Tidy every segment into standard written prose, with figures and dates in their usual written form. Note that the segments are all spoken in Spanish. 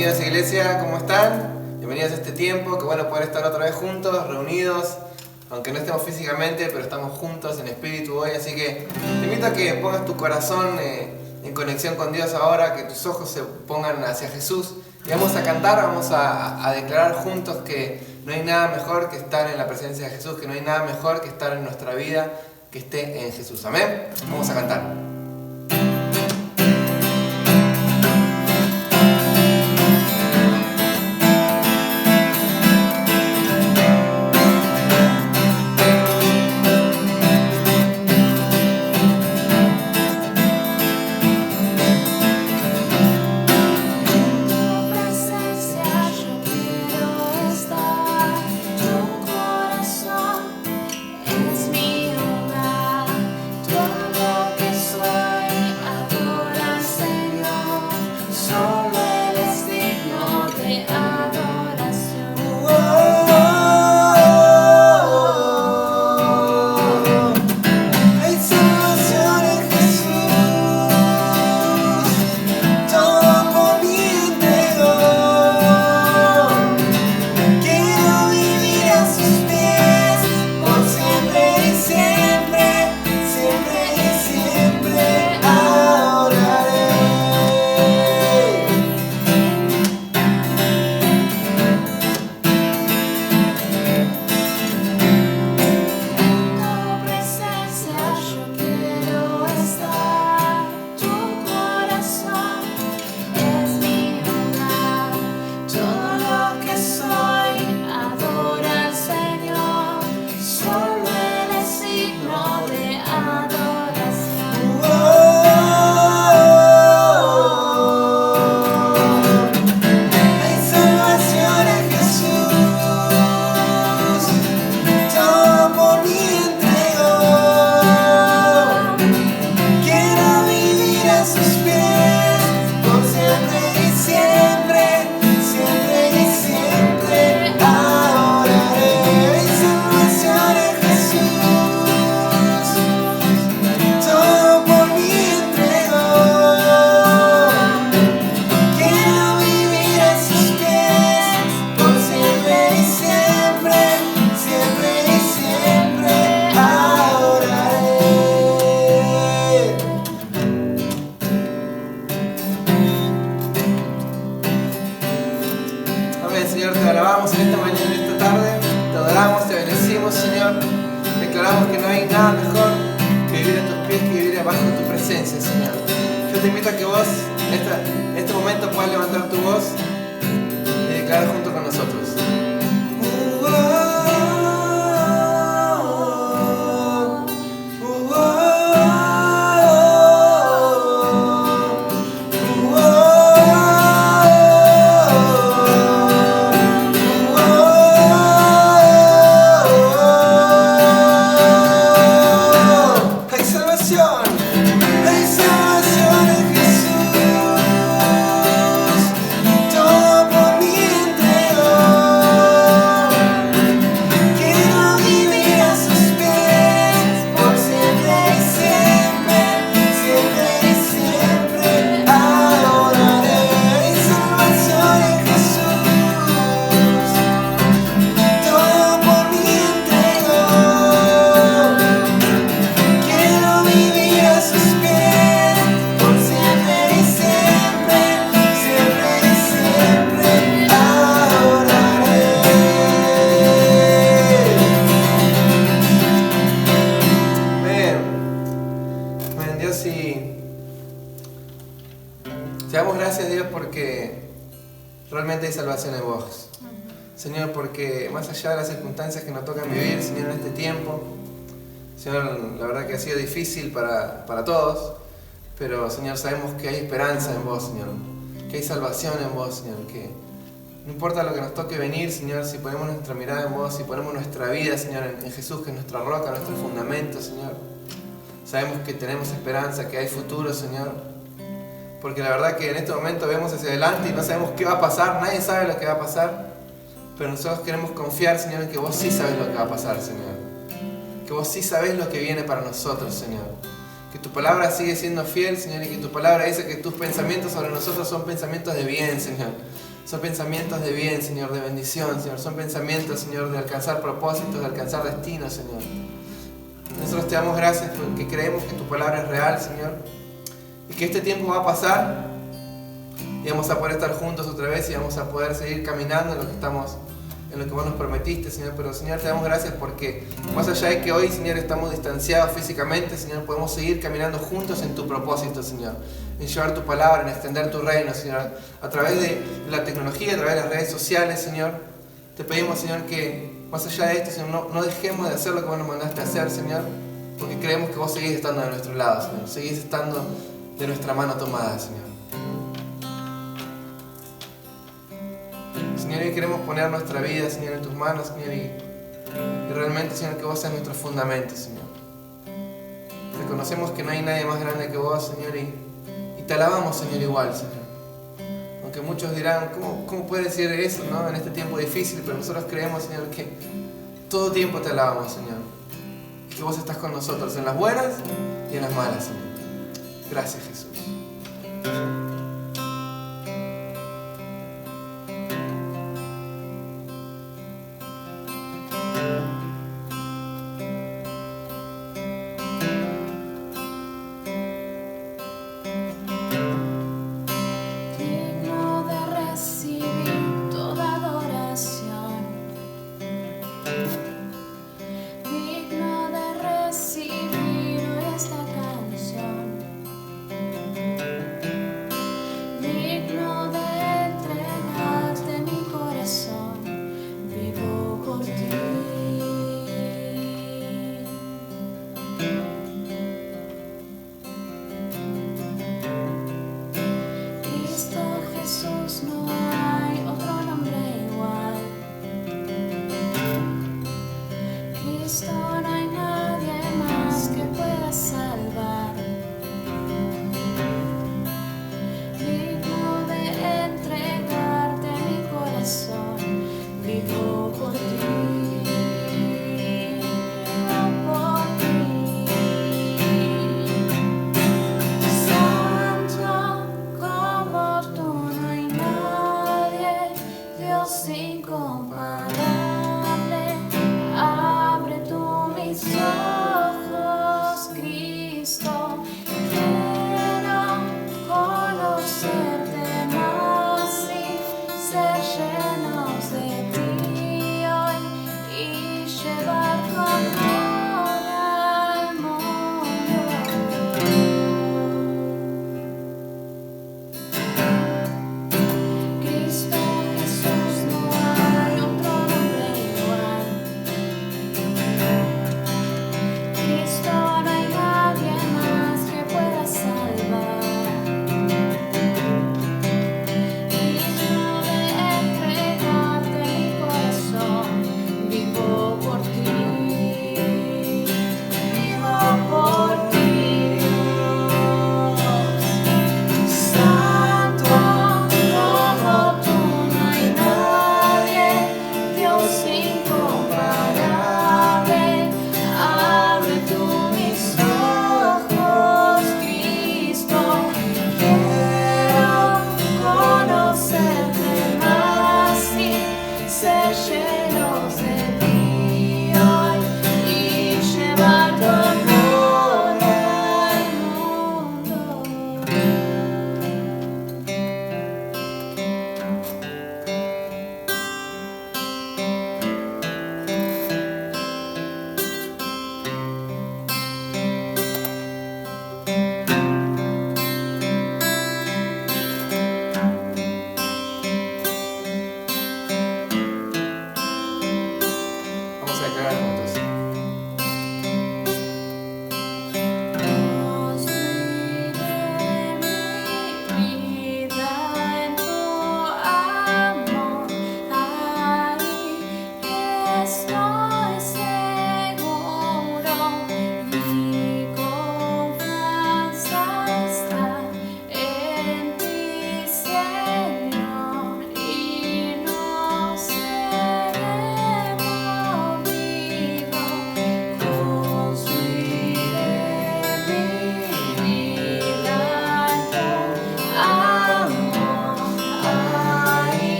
Bienvenidos iglesia, ¿cómo están? Bienvenidos a este tiempo, qué bueno poder estar otra vez juntos, reunidos, aunque no estemos físicamente, pero estamos juntos en espíritu hoy, así que te invito a que pongas tu corazón en conexión con Dios ahora, que tus ojos se pongan hacia Jesús y vamos a cantar, vamos a declarar juntos que no hay nada mejor que estar en la presencia de Jesús, que no hay nada mejor que estar en nuestra vida que esté en Jesús. Amén. Vamos a cantar. Señor, te alabamos en esta mañana, en esta tarde, te adoramos, te bendecimos, Señor. Declaramos que no hay nada mejor que vivir a tus pies, que vivir bajo tu presencia, Señor. Yo te invito a que vos en este momento puedas levantar tu voz y declarar junto con nosotros. Te damos gracias, Dios, porque realmente hay salvación en vos. Señor, porque más allá de las circunstancias que nos tocan vivir, Señor, en este tiempo, Señor, la verdad que ha sido difícil para todos, pero, Señor, sabemos que hay esperanza en vos, Señor, que hay salvación en vos, Señor, que no importa lo que nos toque venir, Señor, si ponemos nuestra mirada en vos, si ponemos nuestra vida, Señor, en Jesús, que es nuestra roca, nuestro fundamento, Señor, sabemos que tenemos esperanza, que hay futuro, Señor. Porque la verdad que en este momento vemos hacia adelante y no sabemos qué va a pasar, nadie sabe lo que va a pasar, pero nosotros queremos confiar, Señor, en que vos sí sabes lo que va a pasar, Señor. Que vos sí sabés lo que viene para nosotros, Señor. Que tu palabra sigue siendo fiel, Señor, y que tu palabra dice que tus pensamientos sobre nosotros son pensamientos de bien, Señor. Son pensamientos de bien, Señor, de bendición, Señor. Son pensamientos, Señor, de alcanzar propósitos, de alcanzar destinos, Señor. Nosotros te damos gracias porque creemos que tu palabra es real, Señor. Y que este tiempo va a pasar y vamos a poder estar juntos otra vez y vamos a poder seguir caminando en lo que vos nos prometiste, Señor. Pero, Señor, te damos gracias porque más allá de que hoy, Señor, estamos distanciados físicamente, Señor, podemos seguir caminando juntos en tu propósito, Señor. En llevar tu palabra, en extender tu reino, Señor. A través de la tecnología, a través de las redes sociales, Señor. Te pedimos, Señor, que más allá de esto, Señor, no dejemos de hacer lo que vos nos mandaste a hacer, Señor. Porque creemos que vos seguís estando de nuestro lado, Señor. Seguís estando de nuestra mano tomada, Señor. Señor, y queremos poner nuestra vida, Señor, en tus manos, Señor, y realmente, Señor, que vos seas nuestro fundamento, Señor. Reconocemos que no hay nadie más grande que vos, Señor, y te alabamos, Señor, igual, Señor. Aunque muchos dirán, ¿cómo puede decir eso, no? En este tiempo difícil, pero nosotros creemos, Señor, que todo tiempo te alabamos, Señor. Y que vos estás con nosotros en las buenas y en las malas, Señor. Gracias, Jesús.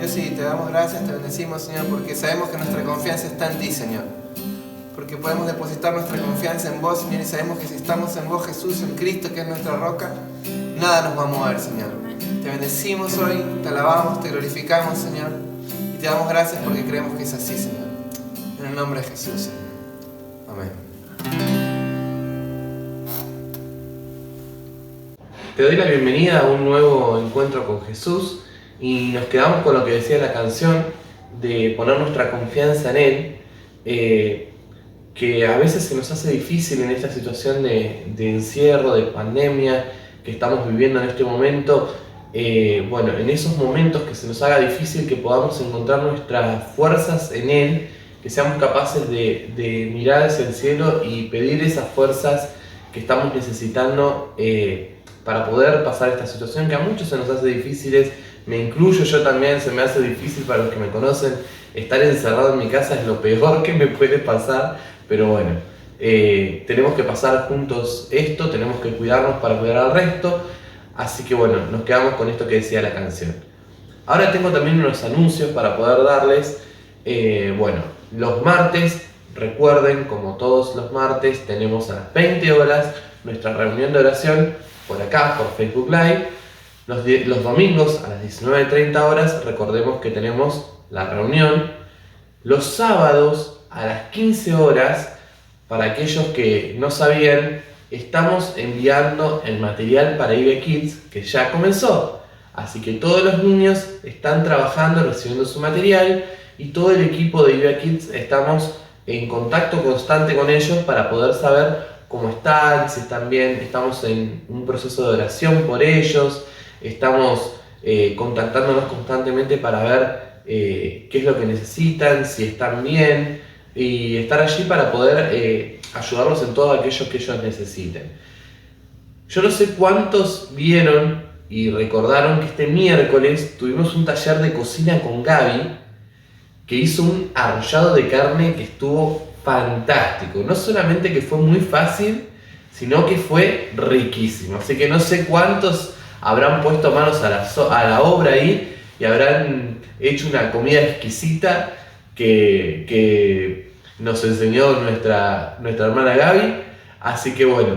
Dios, sí, te damos gracias, te bendecimos, Señor, porque sabemos que nuestra confianza está en ti, Señor. Porque podemos depositar nuestra confianza en vos, Señor, y sabemos que si estamos en vos, Jesús, en Cristo, que es nuestra roca, nada nos va a mover, Señor. Te bendecimos hoy, te alabamos, te glorificamos, Señor, y te damos gracias porque creemos que es así, Señor. En el nombre de Jesús, Señor. Amén. Te doy la bienvenida a un nuevo encuentro con Jesús y nos quedamos con lo que decía la canción de poner nuestra confianza en Él, que a veces se nos hace difícil en esta situación de encierro, de pandemia que estamos viviendo en este momento. En esos momentos que se nos haga difícil, que podamos encontrar nuestras fuerzas en Él, que seamos capaces de mirar hacia el cielo y pedir esas fuerzas que estamos necesitando para poder pasar esta situación que a muchos se nos hace difíciles. Me incluyo yo también, se me hace difícil para los que me conocen. Estar encerrado en mi casa es lo peor que me puede pasar, pero bueno, tenemos que pasar juntos esto, tenemos que cuidarnos para cuidar al resto, así que bueno, nos quedamos con esto que decía la canción. Ahora tengo también unos anuncios para poder darles. Los martes, recuerden, como todos los martes, tenemos a las 20 horas nuestra reunión de oración por acá, por Facebook Live. Los domingos a las 19:30 horas, recordemos que tenemos la reunión. Los sábados a las 15 horas, para aquellos que no sabían, estamos enviando el material para IB Kids, que ya comenzó. Así que todos los niños están trabajando, recibiendo su material, y todo el equipo de IB Kids estamos en contacto constante con ellos para poder saber cómo están, si están bien. Estamos en un proceso de oración por ellos, estamos contactándonos constantemente para ver qué es lo que necesitan, si están bien, y estar allí para poder ayudarlos en todo aquello que ellos necesiten. Yo no sé cuántos vieron y recordaron que este miércoles tuvimos un taller de cocina con Gaby, que hizo un arrollado de carne que estuvo fantástico. No solamente que fue muy fácil, sino que fue riquísimo. Así que no sé cuántos habrán puesto manos a la obra ahí y habrán hecho una comida exquisita que nos enseñó nuestra hermana Gaby. Así que bueno,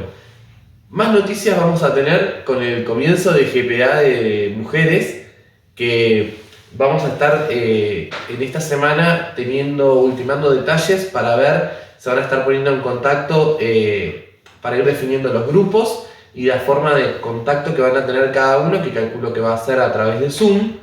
más noticias vamos a tener con el comienzo de GPA de mujeres, que vamos a estar en esta semana ultimando detalles para ver, se van a estar poniendo en contacto para ir definiendo los grupos y la forma de contacto que van a tener cada uno, que calculo que va a ser a través de Zoom.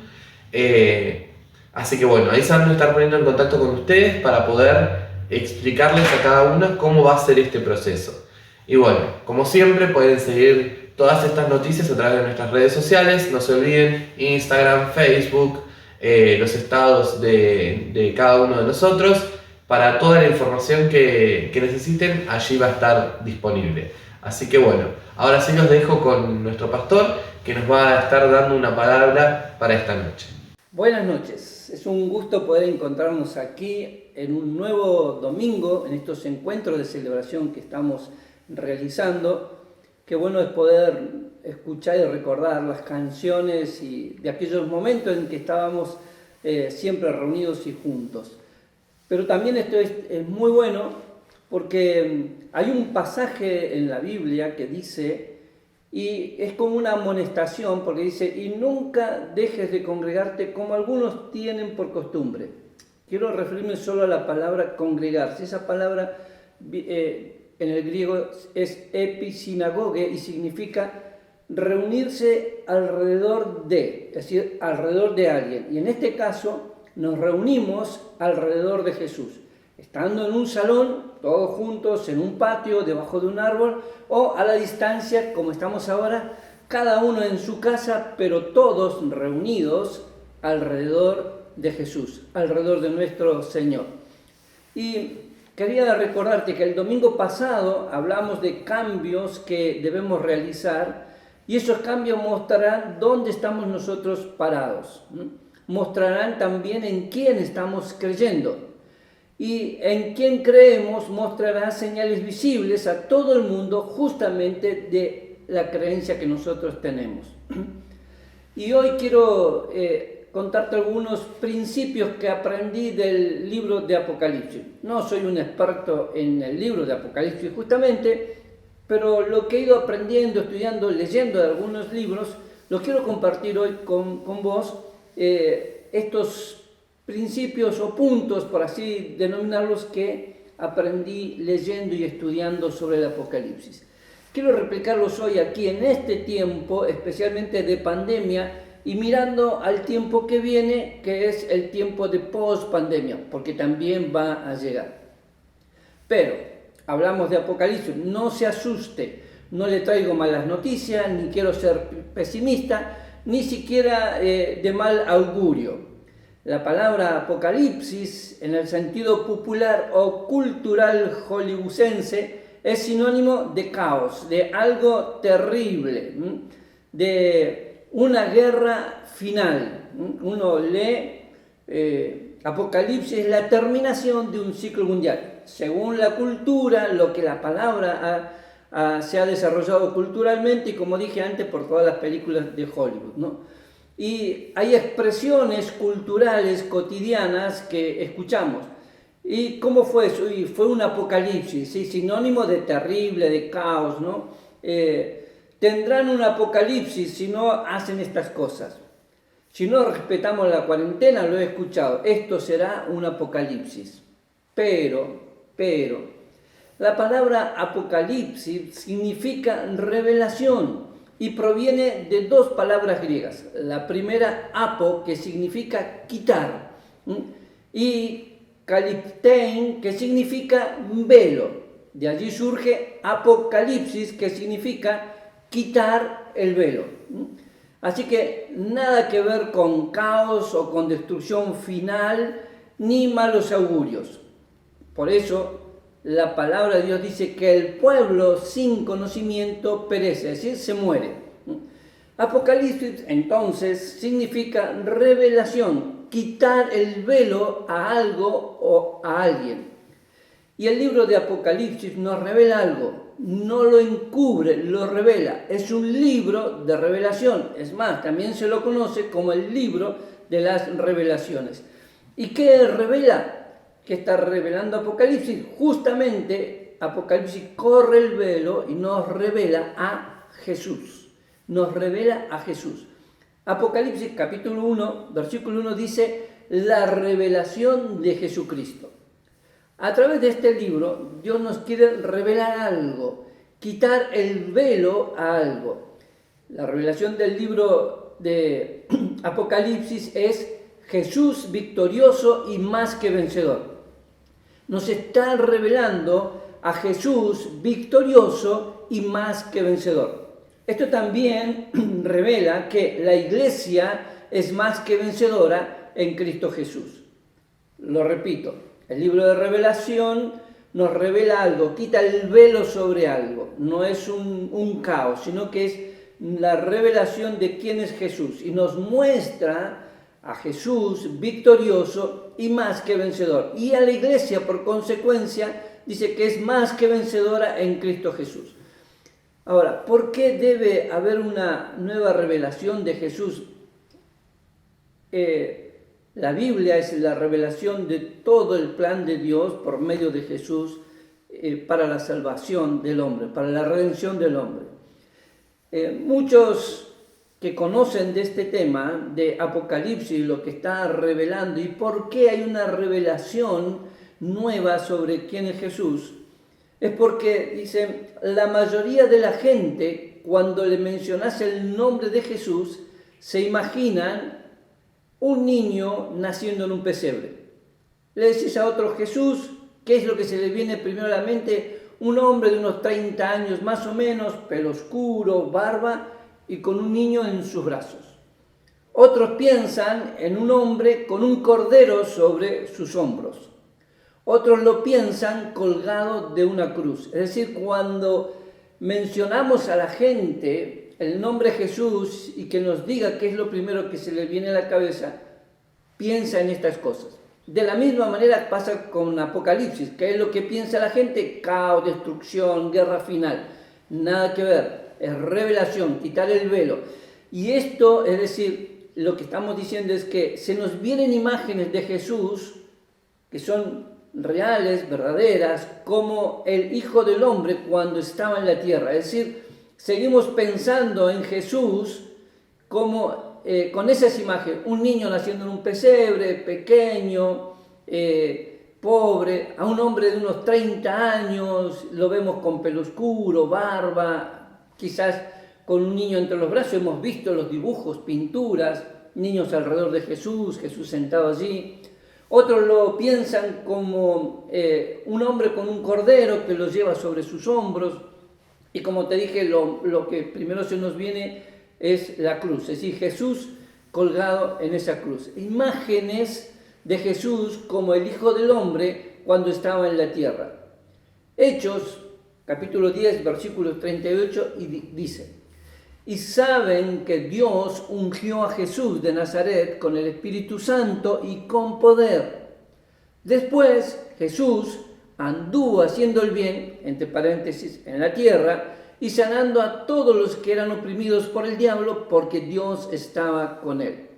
Así que bueno, ahí se van a estar poniendo en contacto con ustedes para poder explicarles a cada uno cómo va a ser este proceso. Y bueno, como siempre pueden seguir todas estas noticias a través de nuestras redes sociales. No se olviden, Instagram, Facebook, los estados de cada uno de nosotros. Para toda la información que necesiten, allí va a estar disponible. Así que bueno, ahora sí los dejo con nuestro pastor, que nos va a estar dando una palabra para esta noche. Buenas noches, es un gusto poder encontrarnos aquí en un nuevo domingo, en estos encuentros de celebración que estamos realizando. Qué bueno es poder escuchar y recordar las canciones y de aquellos momentos en que estábamos siempre reunidos y juntos. Pero también esto es muy bueno porque hay un pasaje en la Biblia que dice, y es como una amonestación, porque dice: y nunca dejes de congregarte como algunos tienen por costumbre. Quiero referirme solo a la palabra congregarse. Esa palabra en el griego es episinagoge y significa reunirse alrededor de, es decir, alrededor de alguien. Y en este caso nos reunimos alrededor de Jesús, estando en un salón, todos juntos, en un patio, debajo de un árbol, o a la distancia, como estamos ahora, cada uno en su casa, pero todos reunidos alrededor de Jesús, alrededor de nuestro Señor. Y quería recordarte que el domingo pasado hablamos de cambios que debemos realizar, y esos cambios mostrarán dónde estamos nosotros parados. Mostrarán también en quién estamos creyendo. Y en quién creemos mostrará señales visibles a todo el mundo justamente de la creencia que nosotros tenemos. Y hoy quiero contarte algunos principios que aprendí del libro de Apocalipsis. No soy un experto en el libro de Apocalipsis justamente, pero lo que he ido aprendiendo, estudiando, leyendo de algunos libros, los quiero compartir hoy con vos, estos principios o puntos, por así denominarlos, que aprendí leyendo y estudiando sobre el Apocalipsis. Quiero replicarlos hoy aquí en este tiempo, especialmente de pandemia, y mirando al tiempo que viene, que es el tiempo de post-pandemia, porque también va a llegar. Pero hablamos de Apocalipsis, no se asuste, no le traigo malas noticias, ni quiero ser pesimista, ni siquiera de mal augurio. La palabra Apocalipsis, en el sentido popular o cultural hollywoodense, es sinónimo de caos, de algo terrible, de una guerra final. Uno lee Apocalipsis, es la terminación de un ciclo mundial. Según la cultura, lo que la palabra se ha desarrollado culturalmente y, como dije antes, por todas las películas de Hollywood, ¿no? Y hay expresiones culturales cotidianas que escuchamos. ¿Y cómo fue eso? Y fue un apocalipsis, ¿sí? Sinónimo de terrible, de caos, ¿no? Tendrán un apocalipsis si no hacen estas cosas. Si no respetamos la cuarentena, lo he escuchado, esto será un apocalipsis. Pero, la palabra apocalipsis significa revelación y proviene de dos palabras griegas. La primera, apo, que significa quitar, y kaliptein, que significa velo. De allí surge apocalipsis, que significa quitar el velo. Así que nada que ver con caos o con destrucción final, ni malos augurios. Por eso la palabra de Dios dice que el pueblo sin conocimiento perece, es decir, se muere. Apocalipsis entonces significa revelación, quitar el velo a algo o a alguien. Y el libro de Apocalipsis nos revela algo, no lo encubre, lo revela. Es un libro de revelación, es más, también se lo conoce como el libro de las revelaciones. ¿Y qué revela? ¿Qué está revelando Apocalipsis? Justamente Apocalipsis corre el velo y nos revela a Jesús. Nos revela a Jesús. Apocalipsis capítulo 1, versículo 1 dice: la revelación de Jesucristo. A través de este libro, Dios nos quiere revelar algo, quitar el velo a algo. La revelación del libro de Apocalipsis es Jesús victorioso y más que vencedor. Nos está revelando a Jesús victorioso y más que vencedor. Esto también revela que la iglesia es más que vencedora en Cristo Jesús. Lo repito, el libro de Revelación nos revela algo, quita el velo sobre algo. No es un caos, sino que es la revelación de quién es Jesús. Y nos muestra a Jesús victorioso y más que vencedor. Y a la iglesia, por consecuencia, dice que es más que vencedora en Cristo Jesús. Ahora, ¿por qué debe haber una nueva revelación de Jesús? La Biblia es la revelación de todo el plan de Dios por medio de Jesús para la salvación del hombre, para la redención del hombre. Muchos que conocen de este tema de Apocalipsis, lo que está revelando y por qué hay una revelación nueva sobre quién es Jesús, es porque, dicen, la mayoría de la gente, cuando le mencionas el nombre de Jesús, se imaginan un niño naciendo en un pesebre. Le decís a otro Jesús, ¿qué es lo que se le viene primero a la mente? Un hombre de unos 30 años más o menos, pelo oscuro, barba, y con un niño en sus brazos. Otros piensan en un hombre con un cordero sobre sus hombros. Otros lo piensan colgado de una cruz. Es decir, cuando mencionamos a la gente el nombre Jesús y que nos diga qué es lo primero que se le viene a la cabeza, piensa en estas cosas. De la misma manera pasa con Apocalipsis. ¿Qué es lo que piensa la gente? Caos, destrucción, guerra final. Nada que ver. Es revelación, quitar el velo. Y esto, es decir, lo que estamos diciendo es que se nos vienen imágenes de Jesús que son reales, verdaderas, como el Hijo del Hombre cuando estaba en la tierra. Es decir, seguimos pensando en Jesús como con esas imágenes, un niño naciendo en un pesebre, pequeño, pobre, a un hombre de unos 30 años, lo vemos con pelo oscuro, barba, quizás con un niño entre los brazos. Hemos visto los dibujos, pinturas, niños alrededor de Jesús, Jesús sentado allí. Otros lo piensan como un hombre con un cordero que lo lleva sobre sus hombros. Y como te dije, lo que primero se nos viene es la cruz, es decir, Jesús colgado en esa cruz. Imágenes de Jesús como el Hijo del Hombre cuando estaba en la tierra. Hechos, capítulo 10, versículo 38, y dice: y saben que Dios ungió a Jesús de Nazaret con el Espíritu Santo y con poder. Después Jesús anduvo haciendo el bien, entre paréntesis, en la tierra, y sanando a todos los que eran oprimidos por el diablo, porque Dios estaba con él.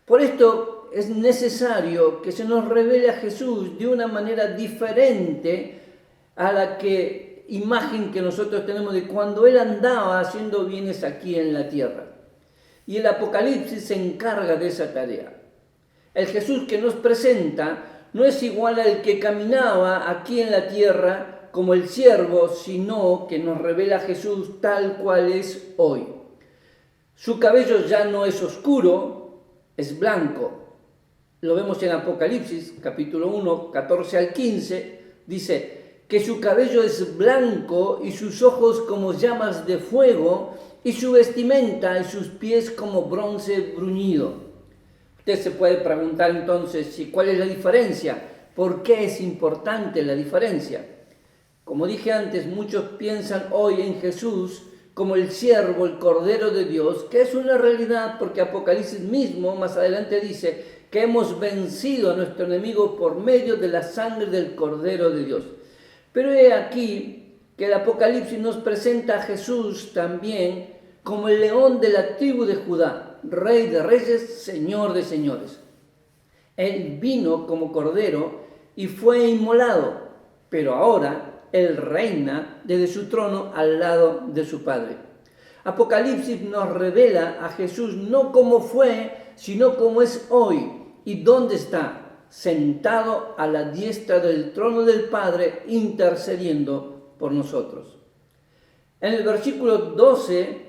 Por esto es necesario que se nos revele a Jesús de una manera diferente a la imagen que nosotros tenemos de cuando él andaba haciendo bienes aquí en la tierra. Y el Apocalipsis se encarga de esa tarea. El Jesús que nos presenta no es igual al que caminaba aquí en la tierra como el siervo, sino que nos revela a Jesús tal cual es hoy. Su cabello ya no es oscuro, es blanco. Lo vemos en Apocalipsis, capítulo 1, 14 al 15, dice que su cabello es blanco y sus ojos como llamas de fuego y su vestimenta y sus pies como bronce bruñido. Usted se puede preguntar entonces cuál es la diferencia, por qué es importante la diferencia. Como dije antes, muchos piensan hoy en Jesús como el siervo, el Cordero de Dios, que es una realidad porque Apocalipsis mismo más adelante dice que hemos vencido a nuestro enemigo por medio de la sangre del Cordero de Dios. Pero he aquí que el Apocalipsis nos presenta a Jesús también como el león de la tribu de Judá, Rey de reyes, Señor de señores. Él vino como cordero y fue inmolado, pero ahora Él reina desde su trono al lado de su Padre. Apocalipsis nos revela a Jesús no como fue, sino como es hoy y dónde está, sentado a la diestra del trono del Padre, intercediendo por nosotros. En el versículo 12,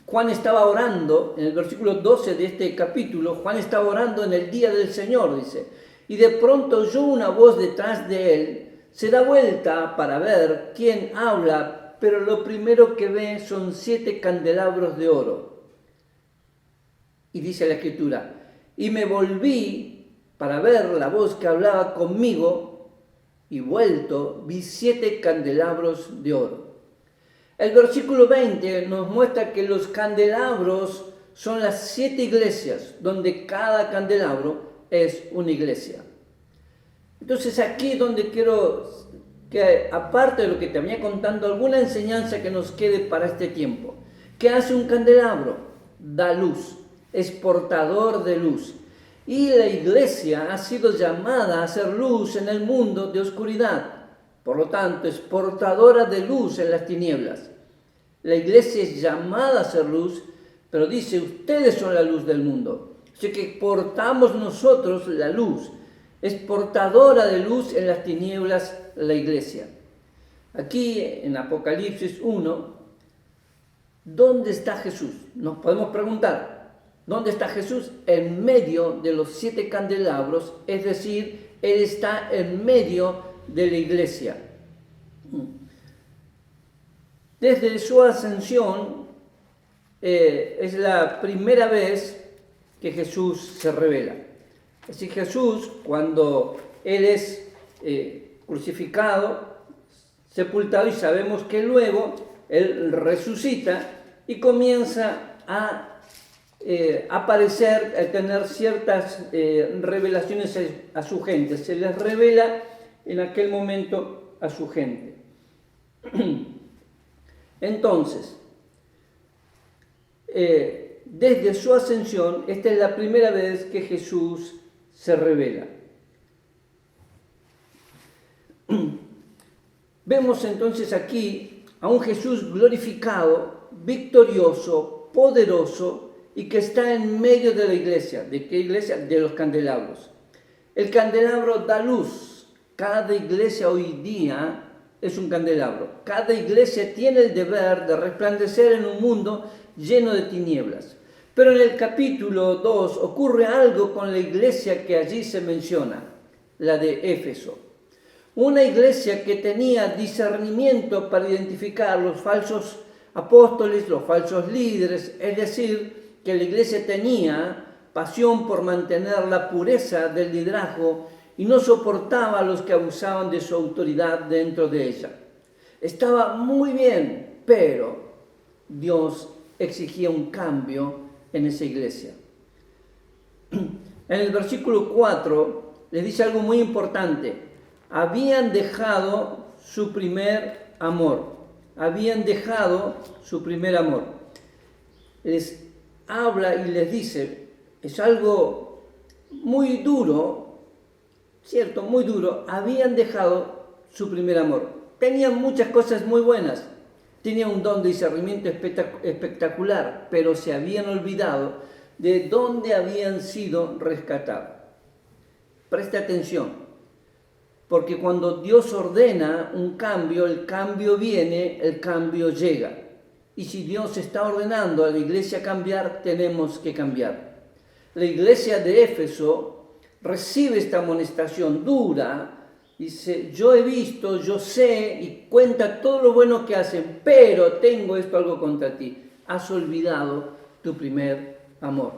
Juan estaba orando, en el versículo 12 de este capítulo, Juan estaba orando en el día del Señor, dice, y de pronto oyó una voz detrás de él, se da vuelta para ver quién habla, pero lo primero que ve son 7 candelabros de oro. Y dice la Escritura: y me volví para ver la voz que hablaba conmigo, y vuelto vi 7 candelabros de oro. El versículo 20 nos muestra que los candelabros son las 7 iglesias, donde cada candelabro es una iglesia. Entonces aquí es donde quiero que, aparte de lo que te venía contando, alguna enseñanza que nos quede para este tiempo. ¿Qué hace un candelabro? Da luz. Es portador de luz. Y la iglesia ha sido llamada a hacer luz en el mundo de oscuridad. Por lo tanto, es portadora de luz en las tinieblas. La iglesia es llamada a hacer luz, pero dice, ustedes son la luz del mundo. Así que portamos nosotros la luz. Es portadora de luz en las tinieblas la iglesia. Aquí en Apocalipsis 1, ¿dónde está Jesús? Nos podemos preguntar. ¿Dónde está Jesús? En medio de los 7 candelabros, es decir, Él está en medio de la iglesia. Desde su ascensión, es la primera vez que Jesús se revela. Es decir, Jesús, cuando Él es crucificado, sepultado, y sabemos que luego Él resucita y comienza a aparecer, a tener ciertas revelaciones a su gente. Se les revela en aquel momento a su gente. Entonces, desde su ascensión, esta es la primera vez que Jesús se revela. Vemos entonces aquí a un Jesús glorificado, victorioso, poderoso y que está en medio de la iglesia. ¿De qué iglesia? De los candelabros. El candelabro da luz. Cada iglesia hoy día es un candelabro. Cada iglesia tiene el deber de resplandecer en un mundo lleno de tinieblas. Pero en el capítulo 2 ocurre algo con la iglesia que allí se menciona, la de Éfeso. Una iglesia que tenía discernimiento para identificar los falsos apóstoles, los falsos líderes, es decir, que la iglesia tenía pasión por mantener la pureza del liderazgo y no soportaba a los que abusaban de su autoridad dentro de ella. Estaba muy bien, pero Dios exigía un cambio en esa iglesia. En el versículo 4 le dice algo muy importante. Habían dejado su primer amor. Habían dejado su primer amor. Les habla y les dice, es algo muy duro, cierto, muy duro. Habían dejado su primer amor. Tenían muchas cosas muy buenas. Tenían un don de discernimiento espectacular, pero se habían olvidado de dónde habían sido rescatados. Preste atención, porque cuando Dios ordena un cambio, el cambio viene, el cambio llega. Y si Dios está ordenando a la iglesia cambiar, tenemos que cambiar. La iglesia de Éfeso recibe esta amonestación dura. Dice, yo he visto, yo sé, y cuenta todo lo bueno que hacen, pero tengo algo contra ti. Has olvidado tu primer amor.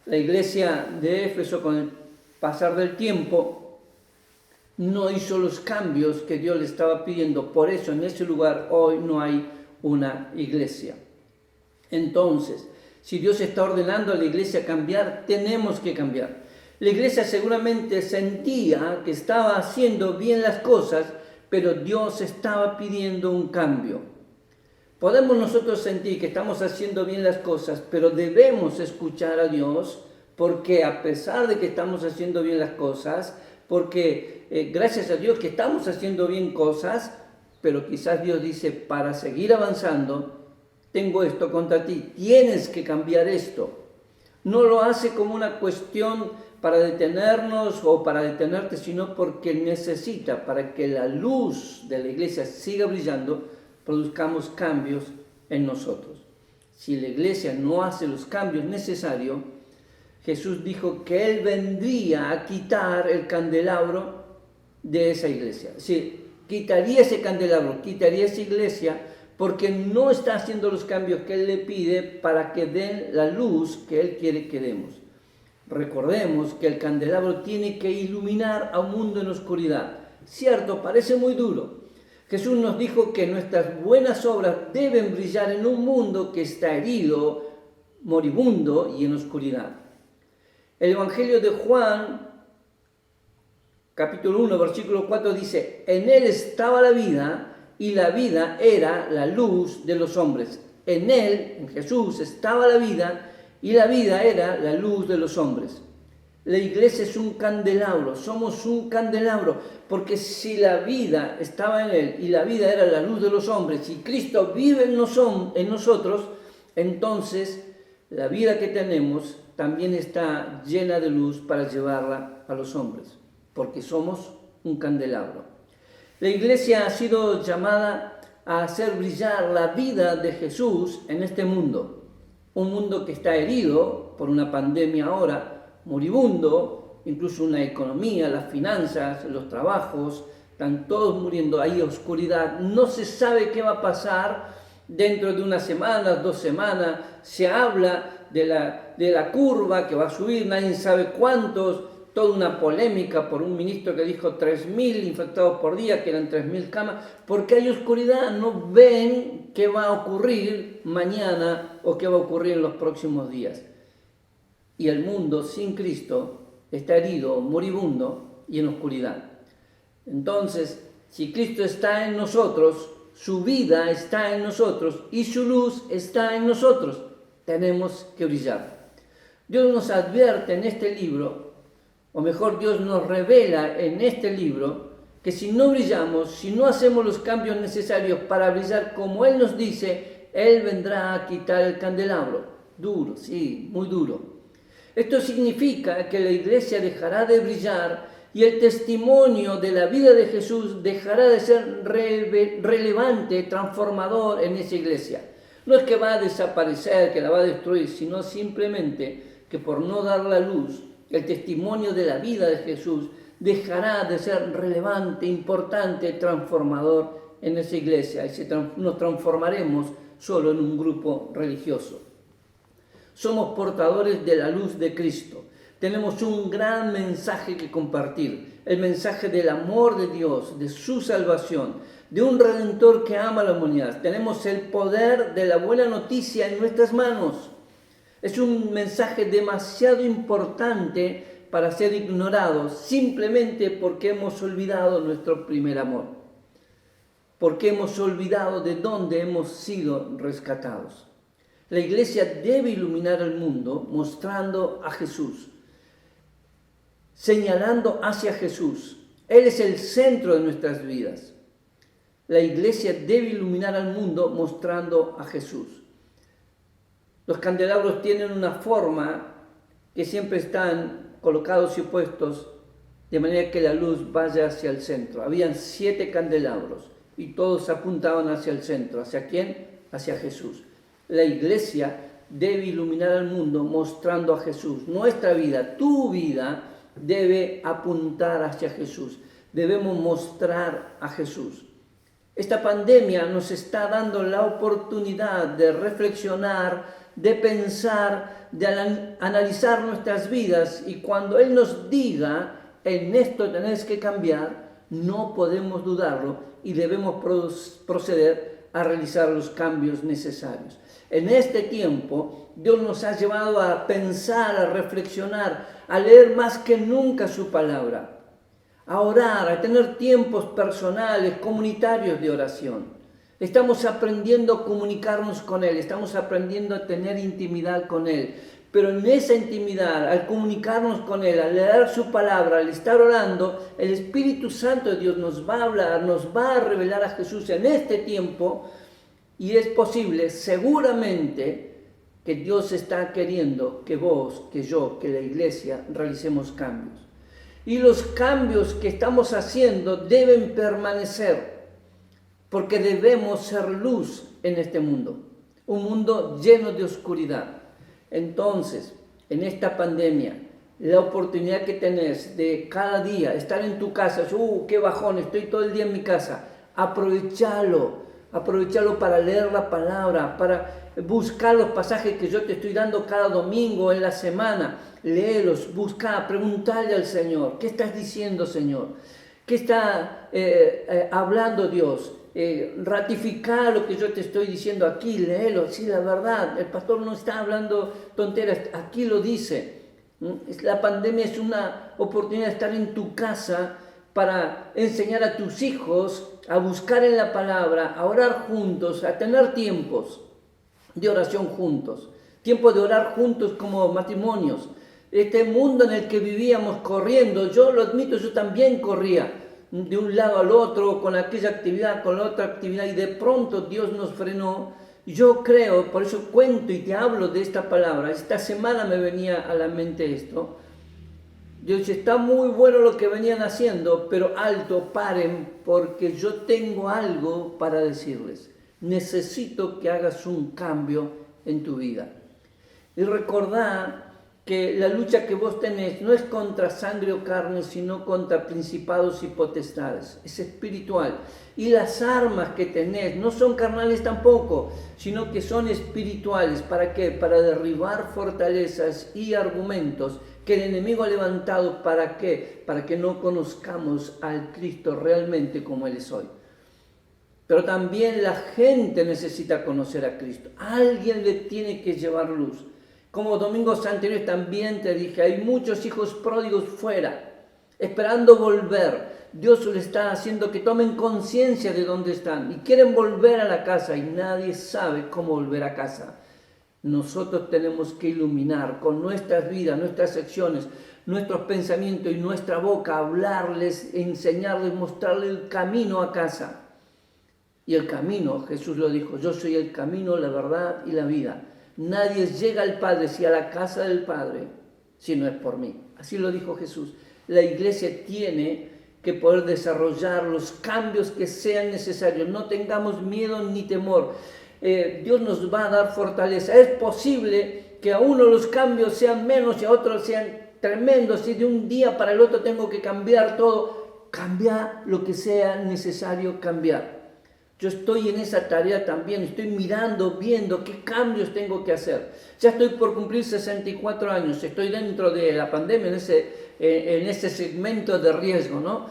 La iglesia de Éfeso, con el pasar del tiempo, no hizo los cambios que Dios le estaba pidiendo. Por eso en ese lugar hoy no hay una iglesia. Entonces, si Dios está ordenando a la iglesia cambiar, tenemos que cambiar. La iglesia seguramente sentía que estaba haciendo bien las cosas, pero Dios estaba pidiendo un cambio. Podemos nosotros sentir que estamos haciendo bien las cosas, pero debemos escuchar a Dios, porque a pesar de que estamos haciendo bien las cosas, porque gracias a Dios que estamos haciendo bien cosas, pero quizás Dios dice, para seguir avanzando, tengo esto contra ti, tienes que cambiar esto. No lo hace como una cuestión para detenernos o para detenerte, sino porque necesita, para que la luz de la iglesia siga brillando, produzcamos cambios en nosotros. Si la iglesia no hace los cambios necesarios, Jesús dijo que Él vendría a quitar el candelabro de esa iglesia. Sí, quitaría ese candelabro, quitaría esa iglesia, porque no está haciendo los cambios que Él le pide para que den la luz que Él quiere que demos. Recordemos que el candelabro tiene que iluminar a un mundo en oscuridad. Cierto, parece muy duro. Jesús nos dijo que nuestras buenas obras deben brillar en un mundo que está herido, moribundo y en oscuridad. El Evangelio de Juan, capítulo 1, versículo 4 dice, en Él estaba la vida y la vida era la luz de los hombres. En Él, en Jesús, estaba la vida y la vida era la luz de los hombres. La iglesia es un candelabro, somos un candelabro, porque si la vida estaba en Él y la vida era la luz de los hombres, y Cristo vive en nosotros, entonces la vida que tenemos también está llena de luz para llevarla a los hombres, porque somos un candelabro. La iglesia ha sido llamada a hacer brillar la vida de Jesús en este mundo. Un mundo que está herido por una pandemia ahora, moribundo, incluso una economía, las finanzas, los trabajos, están todos muriendo, hay oscuridad, no se sabe qué va a pasar dentro de unas semanas, 2 semanas, se habla de la curva que va a subir, nadie sabe cuántos, toda una polémica por un ministro que dijo 3.000 infectados por día, que eran 3.000 camas, porque hay oscuridad, no ven qué va a ocurrir mañana o qué va a ocurrir en los próximos días. Y el mundo sin Cristo está herido, moribundo y en oscuridad. Entonces, si Cristo está en nosotros, su vida está en nosotros y su luz está en nosotros, tenemos que brillar. Dios nos advierte en este libro, o mejor, Dios nos revela en este libro, que si no brillamos, si no hacemos los cambios necesarios para brillar como Él nos dice, Él vendrá a quitar el candelabro. Duro, sí, muy duro. Esto significa que la iglesia dejará de brillar y el testimonio de la vida de Jesús dejará de ser relevante, transformador en esa iglesia. No es que va a desaparecer, que la va a destruir, sino simplemente que por no dar la luz, el testimonio de la vida de Jesús dejará de ser relevante, importante, transformador en esa iglesia y nos transformaremos solo en un grupo religioso. Somos portadores de la luz de Cristo. Tenemos un gran mensaje que compartir, el mensaje del amor de Dios, de su salvación, de un Redentor que ama a la humanidad. Tenemos el poder de la buena noticia en nuestras manos. Es un mensaje demasiado importante para ser ignorado simplemente porque hemos olvidado nuestro primer amor, porque hemos olvidado de dónde hemos sido rescatados. La iglesia debe iluminar el mundo mostrando a Jesús, señalando hacia Jesús. Él es el centro de nuestras vidas. La iglesia debe iluminar al mundo mostrando a Jesús. Los candelabros tienen una forma que siempre están colocados y puestos de manera que la luz vaya hacia el centro. Habían 7 candelabros y todos apuntaban hacia el centro. ¿Hacia quién? Hacia Jesús. La iglesia debe iluminar al mundo mostrando a Jesús. Nuestra vida, tu vida, debe apuntar hacia Jesús. Debemos mostrar a Jesús. Esta pandemia nos está dando la oportunidad de reflexionar, de pensar, de analizar nuestras vidas, y cuando Él nos diga, en esto tenés que cambiar, no podemos dudarlo y debemos proceder a realizar los cambios necesarios. En este tiempo, Dios nos ha llevado a pensar, a reflexionar, a leer más que nunca su palabra, a orar, a tener tiempos personales, comunitarios de oración. Estamos aprendiendo a comunicarnos con Él, estamos aprendiendo a tener intimidad con Él. Pero en esa intimidad, al comunicarnos con Él, al leer su palabra, al estar orando, el Espíritu Santo de Dios nos va a hablar, nos va a revelar a Jesús en este tiempo. Y es posible, seguramente, que Dios está queriendo que vos, que yo, que la iglesia realicemos cambios. Y los cambios que estamos haciendo deben permanecer, porque debemos ser luz en este mundo, un mundo lleno de oscuridad. Entonces, en esta pandemia, la oportunidad que tenés de cada día estar en tu casa, qué bajón, estoy todo el día en mi casa, aprovechalo para leer la palabra, para buscar los pasajes que yo te estoy dando cada domingo en la semana, léelos, busca, preguntarle al Señor, ¿qué estás diciendo, Señor? ¿Qué está hablando Dios? Ratificar lo que yo te estoy diciendo aquí, léelo, sí, la verdad, el pastor no está hablando tonteras, aquí lo dice. La pandemia es una oportunidad de estar en tu casa para enseñar a tus hijos a buscar en la palabra, a orar juntos, a tener tiempos de oración juntos, tiempos de orar juntos como matrimonios. Este mundo en el que vivíamos corriendo, yo lo admito, yo también corría de un lado al otro, con aquella actividad, con la otra actividad, y de pronto Dios nos frenó. Yo creo, por eso cuento y te hablo de esta palabra. Esta semana me venía a la mente esto. Dios dice, está muy bueno lo que venían haciendo, pero alto, paren, porque yo tengo algo para decirles. Necesito que hagas un cambio en tu vida. Y recordá que la lucha que vos tenés no es contra sangre o carne, sino contra principados y potestades. Es espiritual. Y las armas que tenés no son carnales tampoco, sino que son espirituales. ¿Para qué? Para derribar fortalezas y argumentos que el enemigo ha levantado. ¿Para qué? Para que no conozcamos al Cristo realmente como Él es hoy. Pero también la gente necesita conocer a Cristo. Alguien le tiene que llevar luz. Como domingos anteriores también te dije, hay muchos hijos pródigos fuera, esperando volver. Dios les está haciendo que tomen conciencia de dónde están y quieren volver a la casa y nadie sabe cómo volver a casa. Nosotros tenemos que iluminar con nuestras vidas, nuestras acciones, nuestros pensamientos y nuestra boca, hablarles, enseñarles, mostrarles el camino a casa. Y el camino, Jesús lo dijo, yo soy el camino, la verdad y la vida. Nadie llega al Padre, si a la casa del Padre, si no es por mí. Así lo dijo Jesús. La iglesia tiene que poder desarrollar los cambios que sean necesarios. No tengamos miedo ni temor. Dios nos va a dar fortaleza. Es posible que a uno los cambios sean menos y a otros sean tremendos. Si de un día para el otro tengo que cambiar todo, cambiar lo que sea necesario cambiar. Yo estoy en esa tarea también, estoy mirando, viendo qué cambios tengo que hacer. Ya estoy por cumplir 64 años, estoy dentro de la pandemia, en ese segmento de riesgo, ¿no?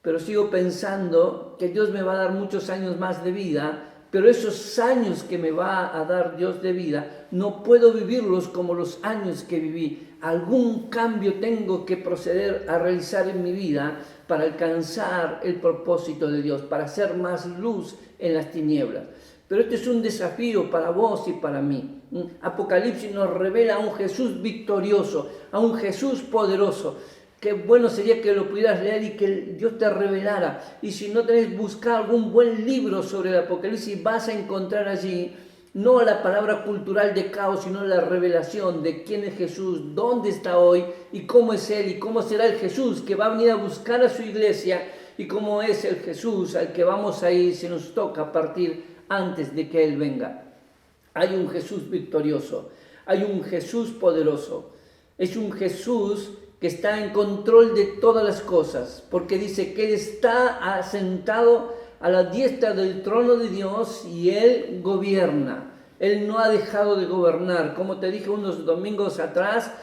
Pero sigo pensando que Dios me va a dar muchos años más de vida, pero esos años que me va a dar Dios de vida, no puedo vivirlos como los años que viví. Algún cambio tengo que proceder a realizar en mi vida para alcanzar el propósito de Dios, para hacer más luz en las tinieblas. Pero este es un desafío para vos y para mí. Apocalipsis nos revela a un Jesús victorioso, a un Jesús poderoso. Qué bueno sería que lo pudieras leer y que Dios te revelara. Y si no tenés, buscar algún buen libro sobre el Apocalipsis, vas a encontrar allí no la palabra cultural de caos, sino la revelación de quién es Jesús, dónde está hoy y cómo es Él y cómo será el Jesús que va a venir a buscar a su iglesia y cómo es el Jesús al que vamos a ir si nos toca partir antes de que Él venga. Hay un Jesús victorioso, hay un Jesús poderoso, es un Jesús que está en control de todas las cosas, porque dice que Él está asentado a la diestra del trono de Dios y Él gobierna. Él no ha dejado de gobernar. Como te dije unos domingos atrás,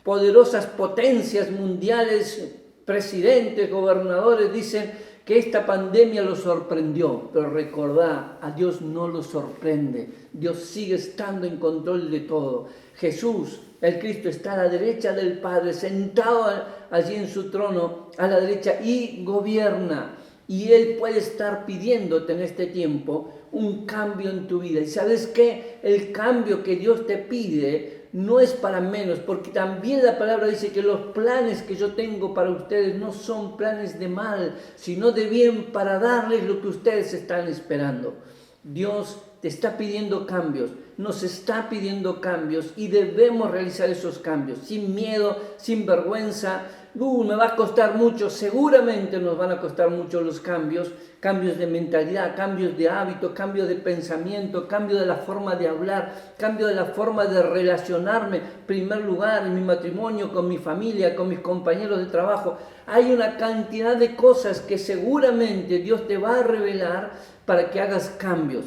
poderosas potencias mundiales, presidentes, gobernadores, dicen que esta pandemia los sorprendió. Pero recordá, a Dios no lo sorprende. Dios sigue estando en control de todo. Jesús, el Cristo, está a la derecha del Padre, sentado allí en su trono, a la derecha, y gobierna. Y Él puede estar pidiéndote en este tiempo un cambio en tu vida. ¿Y sabes qué? El cambio que Dios te pide no es para menos, porque también la palabra dice que los planes que yo tengo para ustedes no son planes de mal, sino de bien, para darles lo que ustedes están esperando. Dios te está pidiendo cambios, nos está pidiendo cambios y debemos realizar esos cambios sin miedo, sin vergüenza. Me va a costar mucho, seguramente nos van a costar mucho los cambios de mentalidad, cambios de hábito, cambios de pensamiento, cambio de la forma de hablar, cambio de la forma de relacionarme, en primer lugar en mi matrimonio, con mi familia, con mis compañeros de trabajo. Hay una cantidad de cosas que seguramente Dios te va a revelar para que hagas cambios.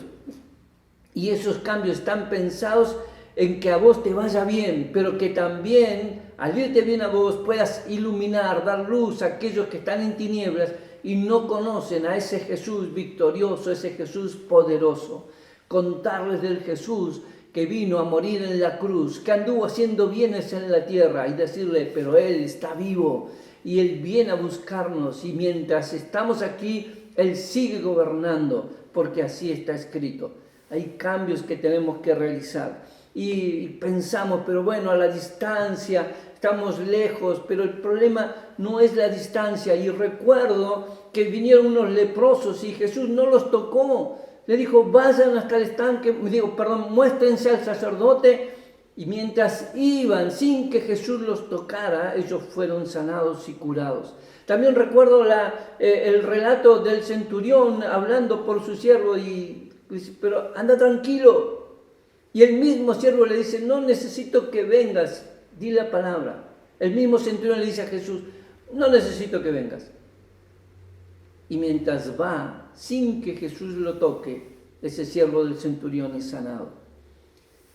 Y esos cambios están pensados en que a vos te vaya bien, pero que también al irte bien a vos puedas iluminar, dar luz a aquellos que están en tinieblas y no conocen a ese Jesús victorioso, ese Jesús poderoso. Contarles del Jesús que vino a morir en la cruz, que anduvo haciendo bienes en la tierra y decirle, pero Él está vivo y Él viene a buscarnos y mientras estamos aquí, Él sigue gobernando porque así está escrito. Hay cambios que tenemos que realizar y pensamos, pero bueno, a la distancia, estamos lejos, pero el problema no es la distancia. Y recuerdo que vinieron unos leprosos y Jesús no los tocó. Le dijo, vayan hasta el estanque, muéstrense al sacerdote. Y mientras iban, sin que Jesús los tocara, ellos fueron sanados y curados. También recuerdo el relato del centurión hablando por su siervo y dice, pero anda tranquilo. Y el mismo siervo le dice, no necesito que vengas, di la palabra. El mismo centurión le dice a Jesús, no necesito que vengas. Y mientras va, sin que Jesús lo toque, ese siervo del centurión es sanado.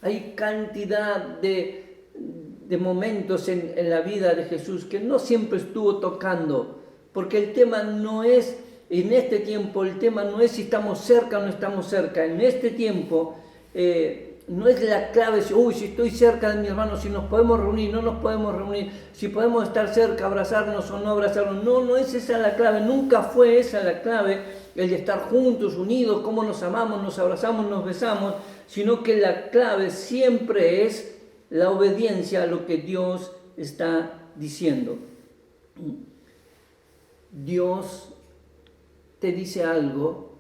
Hay cantidad de momentos en la vida de Jesús que no siempre estuvo tocando, porque el tema no es, en este tiempo, el tema no es si estamos cerca o no estamos cerca. En este tiempo, no es la clave, si estoy cerca de mi hermano, si nos podemos reunir, no nos podemos reunir, si podemos estar cerca, abrazarnos o no abrazarnos. No es esa la clave, nunca fue esa la clave el de estar juntos, unidos, cómo nos amamos, nos abrazamos, nos besamos, sino que la clave siempre es la obediencia a lo que Dios está diciendo. Dios te dice algo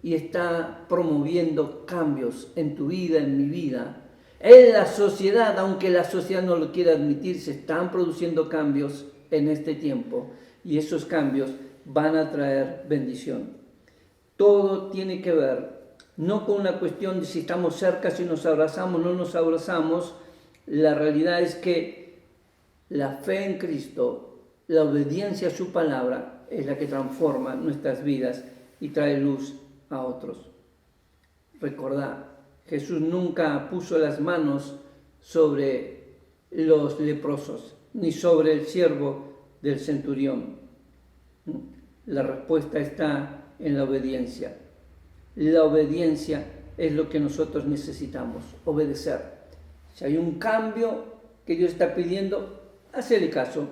y está promoviendo cambios en tu vida, en mi vida. En la sociedad, aunque la sociedad no lo quiera admitir, se están produciendo cambios en este tiempo y esos cambios van a traer bendición. Todo tiene que ver no con una cuestión de si estamos cerca, si nos abrazamos, no nos abrazamos. La realidad es que la fe en Cristo, la obediencia a su palabra es la que transforma nuestras vidas y trae luz a otros. Recordad, Jesús nunca puso las manos sobre los leprosos, ni sobre el siervo del centurión. La respuesta está en la obediencia. La obediencia es lo que nosotros necesitamos, obedecer. Si hay un cambio que Dios está pidiendo, hacele caso.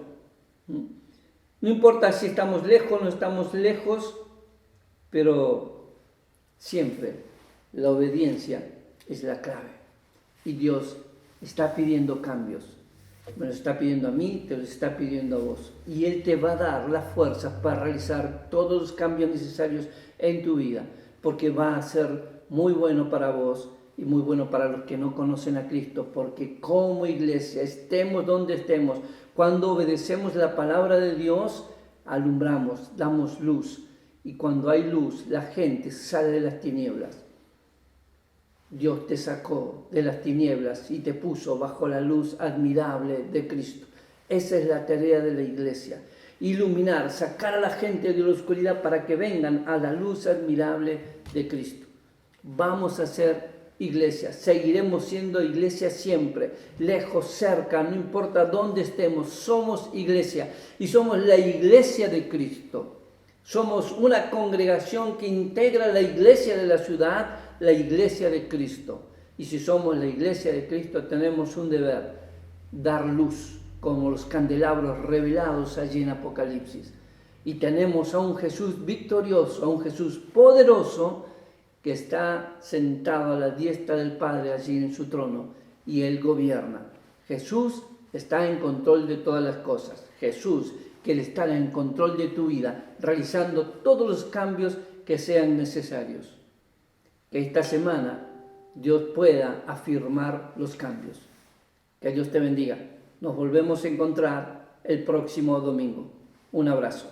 No importa si estamos lejos o no estamos lejos, pero siempre la obediencia es la clave. Y Dios está pidiendo cambios. Me lo está pidiendo a mí, te lo está pidiendo a vos. Y Él te va a dar la fuerza para realizar todos los cambios necesarios en tu vida, porque va a ser muy bueno para vos y muy bueno para los que no conocen a Cristo, porque como iglesia, estemos donde estemos, cuando obedecemos la palabra de Dios, alumbramos, damos luz. Y cuando hay luz, la gente sale de las tinieblas. Dios te sacó de las tinieblas y te puso bajo la luz admirable de Cristo. Esa es la tarea de la iglesia. Iluminar, sacar a la gente de la oscuridad para que vengan a la luz admirable de Cristo. Vamos a ser iglesia, seguiremos siendo iglesia siempre, lejos, cerca, no importa dónde estemos, somos iglesia y somos la iglesia de Cristo. Somos una congregación que integra la iglesia de la ciudad, la iglesia de Cristo. Y si somos la iglesia de Cristo, tenemos un deber, dar luz, como los candelabros revelados allí en Apocalipsis. Y tenemos a un Jesús victorioso, a un Jesús poderoso, que está sentado a la diestra del Padre allí en su trono, y Él gobierna. Jesús está en control de todas las cosas. Jesús quiere estar en control de tu vida, realizando todos los cambios que sean necesarios. Que esta semana Dios pueda afirmar los cambios. Que Dios te bendiga. Nos volvemos a encontrar el próximo domingo. Un abrazo.